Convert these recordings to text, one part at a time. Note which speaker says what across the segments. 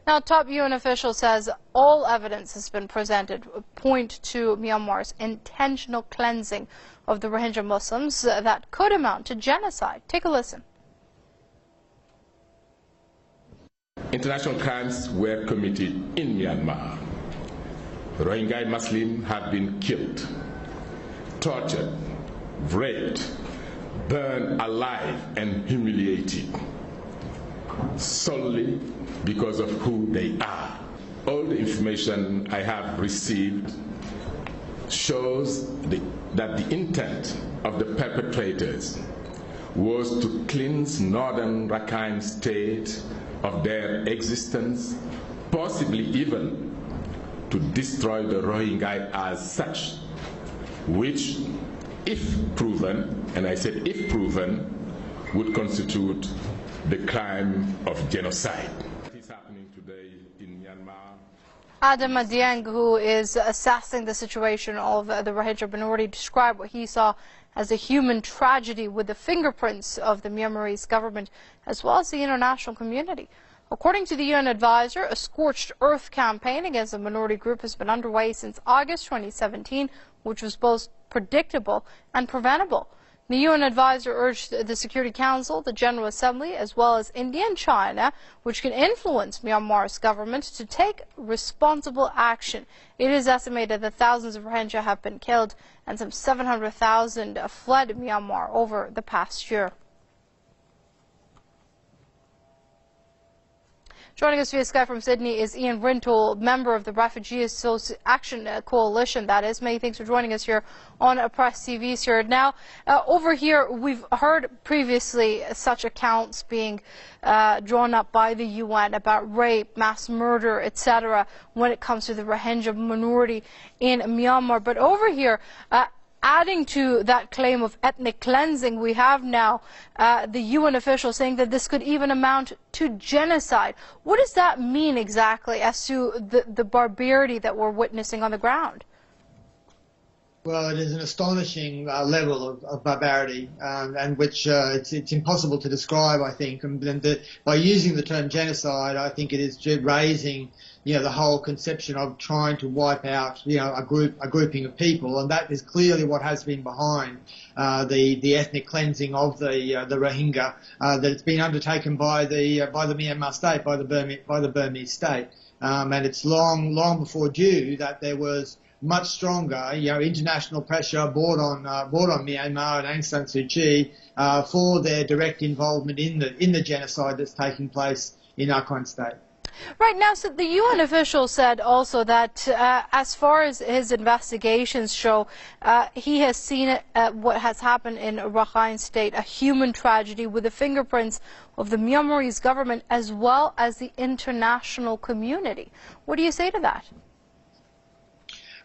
Speaker 1: Now, top UN official says all evidence has been presented point to Myanmar's intentional cleansing of the Rohingya Muslims that could amount to genocide. Take a listen.
Speaker 2: International crimes were committed in Myanmar. Rohingya Muslims have been killed, tortured, raped, burned alive and humiliated solely because of who they are. All the information I have received shows that the intent of the perpetrators was to cleanse northern Rakhine State of their existence, possibly even to destroy the Rohingya as such, which, if proven, and I said if proven, would constitute the crime of genocide. What is happening today in Myanmar?
Speaker 1: Adam Adieng, who is assessing the situation of the Rohingya minority, described what he saw as a human tragedy with the fingerprints of the Myanmarese government as well as the international community. According to the UN advisor, a scorched earth campaign against the minority group has been underway since August 2017, which was both predictable and preventable. The UN advisor urged the Security Council, the General Assembly, as well as India and China, which can influence Myanmar's government, to take responsible action. It is estimated that thousands of Rohingya have been killed and some 700,000 fled Myanmar over the past year. Joining us via Skype from Sydney is Ian Rintoul, member of the Refugee Action Coalition, that is. Many thanks for joining us here on Press TV, sir. Now, over here, we've heard previously such accounts being drawn up by the UN about rape, mass murder, etc. when it comes to the Rohingya minority in Myanmar. But over here, adding to that claim of ethnic cleansing, we have now the UN official saying that this could even amount to genocide. What does that mean exactly as to the barbarity that we're witnessing on the ground?
Speaker 3: Well, it is an astonishing level of barbarity, and which it's impossible to describe, I think. And by using the term genocide, I think it is raising, the whole conception of trying to wipe out, a grouping of people, and that is clearly what has been behind the ethnic cleansing of the Rohingya that it's been undertaken by the Myanmar state, by the Burmese state, and it's long before due that there was much stronger, international pressure brought on Myanmar and Aung San Suu Kyi for their direct involvement in the genocide that's taking place in Rakhine State.
Speaker 1: Right now, so the UN official said also that as far as his investigations show, he has seen what has happened in Rakhine State, a human tragedy with the fingerprints of the Myanmarese government as well as the international community. What do you say to that?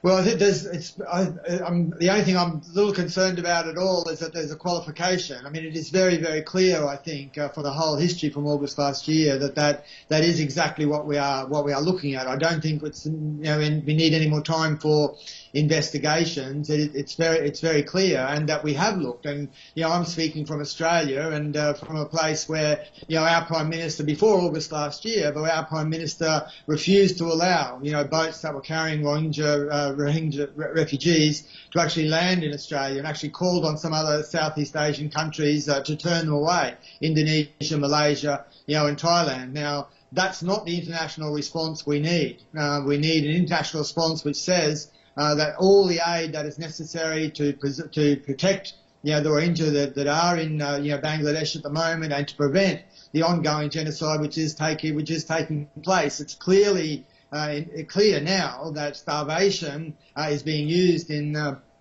Speaker 3: Well, I think the only thing I'm a little concerned about at all is that there's a qualification. I mean, it is very, very clear, I think, for the whole history from August last year that is exactly what we are looking at. I don't think it's, we need any more time for investigations. It's very clear, and that we have looked. And I'm speaking from Australia and from a place where our Prime Minister, before August last year, but our Prime Minister refused to allow boats that were carrying Rohingya refugees to actually land in Australia, and actually called on some other Southeast Asian countries to turn them away, Indonesia, Malaysia, and Thailand. Now, that's not the international response we need. We need an international response which says that all the aid that is necessary to protect the Rohingya that are in Bangladesh at the moment, and to prevent the ongoing genocide which is taking place. It's clear now that starvation is being used by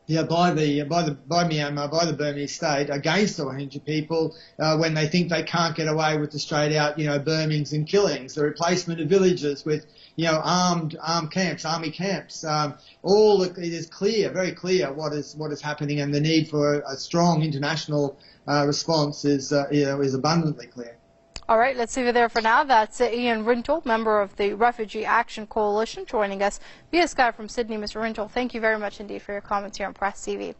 Speaker 3: Myanmar, by the Burmese state, against the Rohingya people when they think they can't get away with the straight out burmings and killings, the replacement of villages with armed camps, army camps. It is clear, very clear, what is happening, and the need for a strong international response is abundantly clear.
Speaker 1: All right, let's leave it there for now. That's Ian Rintoul, member of the Refugee Action Coalition, joining us via Skype from Sydney. Mr. Rintoul, thank you very much indeed for your comments here on Press TV.